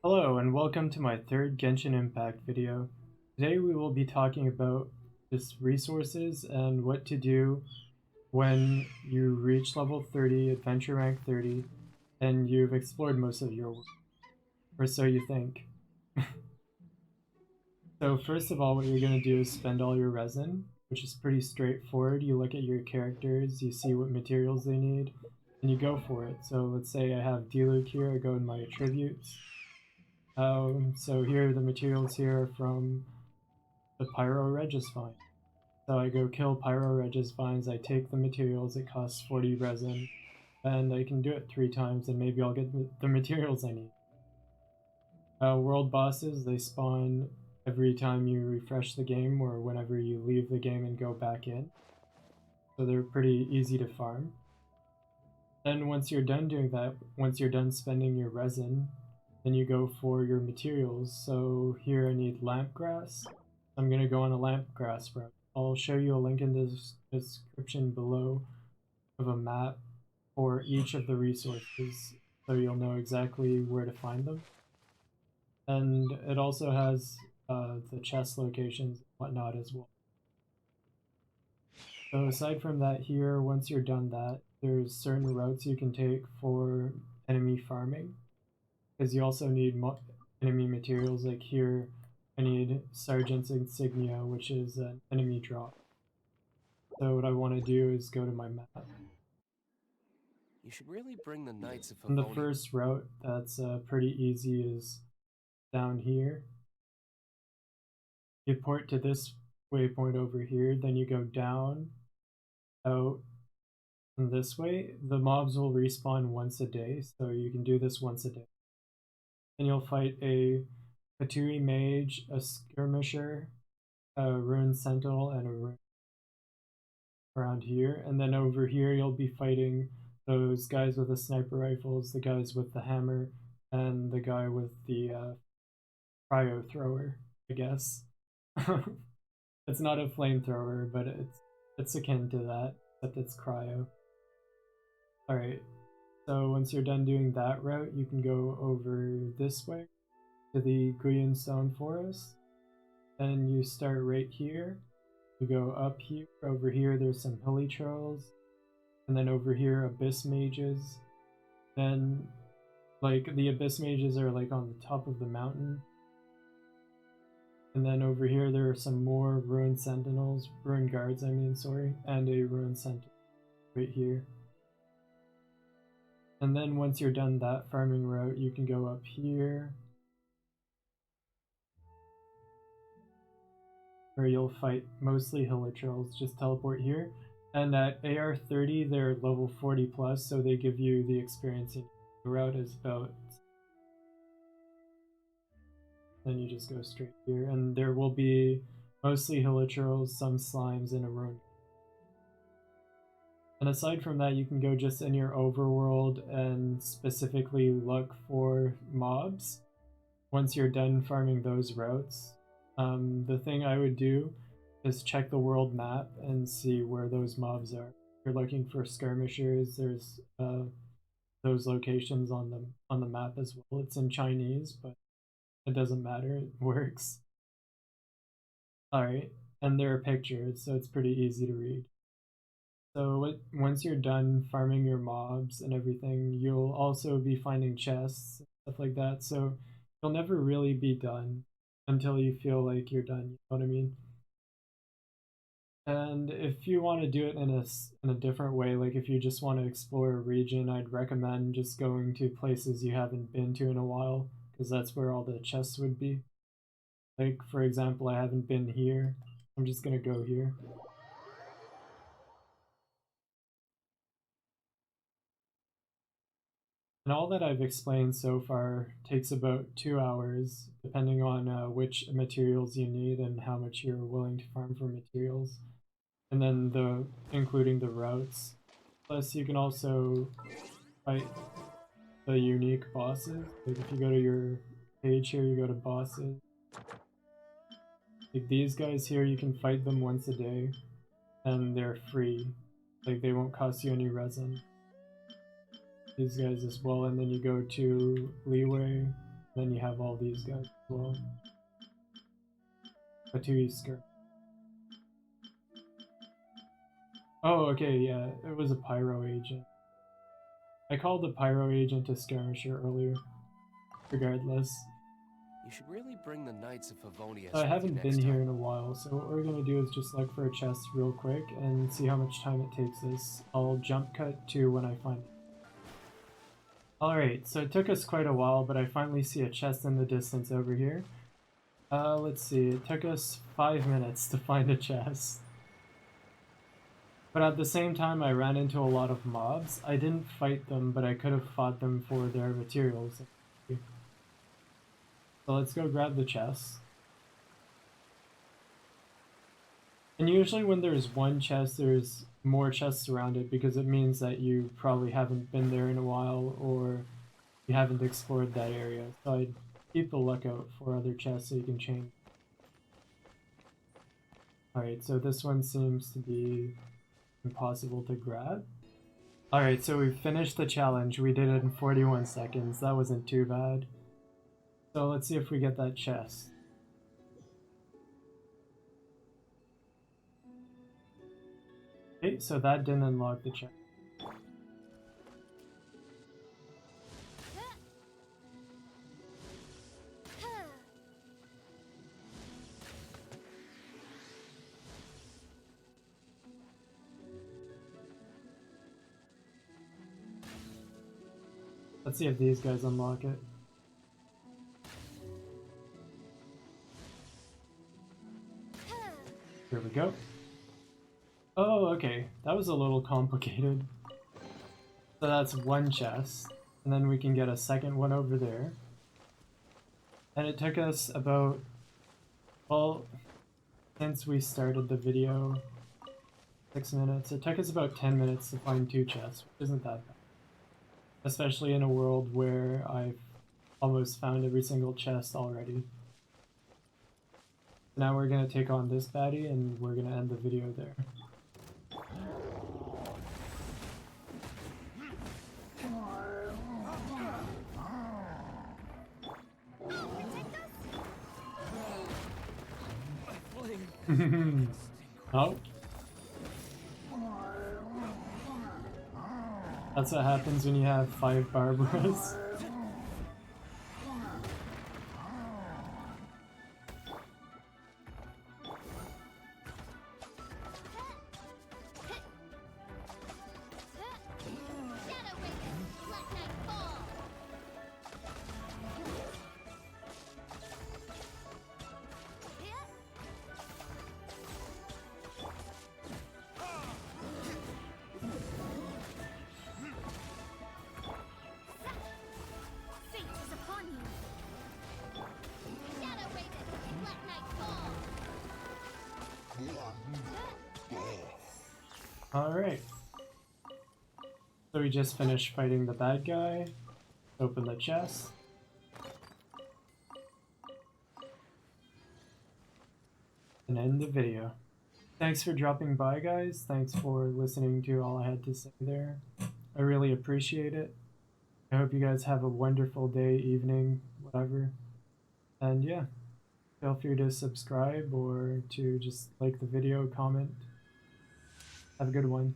Hello and welcome to my third Genshin Impact video. Today we will be talking about just resources and what to do when you reach level 30, adventure rank 30, and you've explored most of your world, or so you think. So first of all, what you're going to do is spend all your resin, which is pretty straightforward. You look at your characters, you see what materials they need, and you go for it. So let's say I have Diluc here, I go in my attributes. So here the materials here are from the Pyro Regis vine. So I go kill Pyro Regis vines, I take the materials, it costs 40 resin, and I can do it 3 times and maybe I'll get the materials I need. World bosses, they spawn every time you refresh the game or whenever you leave the game and go back in. So they're pretty easy to farm. Then once you're done doing that, once you're done spending your resin, then you go for your materials. So here I need lamp grass. I'm going to go on a lamp grass route. I'll show you a link in the description below of a map for each of the resources so you'll know exactly where to find them. And it also has the chest locations and whatnot as well. So aside from that here, once you're done that, there's certain routes you can take for enemy farming, because you also need enemy materials. Like here I need Sergeant's Insignia, which is an enemy drop. So what I want to do is go to my map. You should really bring the Knights of And the Favonius. first route that's pretty easy is down here. You port to this waypoint over here, then you go down, out, and this way. The mobs will respawn once a day, so you can do this once a day. And you'll fight a Fatui Mage, a Skirmisher, a Rune Sentinel, and a Rune around here. And then over here you'll be fighting those guys with the sniper rifles, the guys with the hammer, and the guy with the cryo thrower, I guess. It's not a flamethrower, but it's akin to that, except it's cryo. Alright, so once you're done doing that route, you can go over this way to the Greenstone Forest, and you start right here. You go up here, over here there's some hilly trolls, and then over here Abyss Mages. Then, like, the Abyss Mages are like on the top of the mountain. And then over here there are some more Ruined Sentinels, Ruined Guards I mean, sorry, and a Ruined Sentinel right here. And then once you're done that farming route, you can go up here, where you'll fight mostly Hilichurls. Just teleport here. And at AR30, they're level 40 plus, so they give you the experience. The route is about. Then you just go straight here, and there will be mostly Hilichurls, some slimes, and a rune. And aside from that, you can go just in your overworld and specifically look for mobs once you're done farming those routes. The thing I would do is check the world map and see where those mobs are. If you're looking for skirmishers, there's those locations on the map as well. It's in Chinese, but it doesn't matter, it works. Alright, and there are pictures, so it's pretty easy to read. So once you're done farming your mobs and everything, you'll also be finding chests and stuff like that. So you'll never really be done until you feel like you're done. You know what I mean? And if you want to do it in a different way, like if you just want to explore a region, I'd recommend just going to places you haven't been to in a while, because that's where all the chests would be. Like for example, I haven't been here. I'm just gonna go here. And all that I've explained so far takes about 2 hours, depending on which materials you need and how much you're willing to farm for materials. And then including the routes. Plus you can also fight the unique bosses. Like if you go to your page here, you go to bosses. Like these guys here, you can fight them once a day, and they're free. Like they won't cost you any resin. These guys as well, and then you go to Leeway, Then you have all these guys as well. A 2 skirt. Oh, okay, yeah, it was a pyro agent. I called the pyro agent a skirmisher earlier. Regardless. You should really bring the Knights of Favonius I with you haven't been next here time. in a while, so what we're gonna do is just look for a chest real quick and see how much time it takes us. I'll jump cut to when I find it. Alright, so it took us quite a while, but I finally see a chest in the distance over here. Let's see, it took us 5 minutes to find a chest. But at the same time, I ran into a lot of mobs. I didn't fight them, but I could have fought them for their materials. So let's go grab the chest. And usually when there's one chest, there's more chests around it because it means that you probably haven't been there in a while or you haven't explored that area. So I'd keep a lookout for other chests so you can change. Alright, so this one seems to be impossible to grab. Alright, so we finished the challenge. We did it in 41 seconds. That wasn't too bad. So let's see if we get that chest. Okay, so that didn't unlock the chest. Let's see if these guys unlock it. Here we go. Oh, okay. That was a little complicated. So that's one chest. And then we can get a second one over there. And it took us about, well, since we started the video, 6 minutes. It took us about 10 minutes to find 2 chests, which isn't that bad. Especially in a world where I've almost found every single chest already. Now we're gonna take on this baddie and we're gonna end the video there. Oh. That's what happens when you have 5 Barbaras. Alright. So we just finished fighting the bad guy. Open the chest. And end the video. Thanks for dropping by, guys. Thanks for listening to all I had to say there. I really appreciate it. I hope you guys have a wonderful day, evening, whatever. And yeah, feel free to subscribe or to just like the video, comment. Have a good one.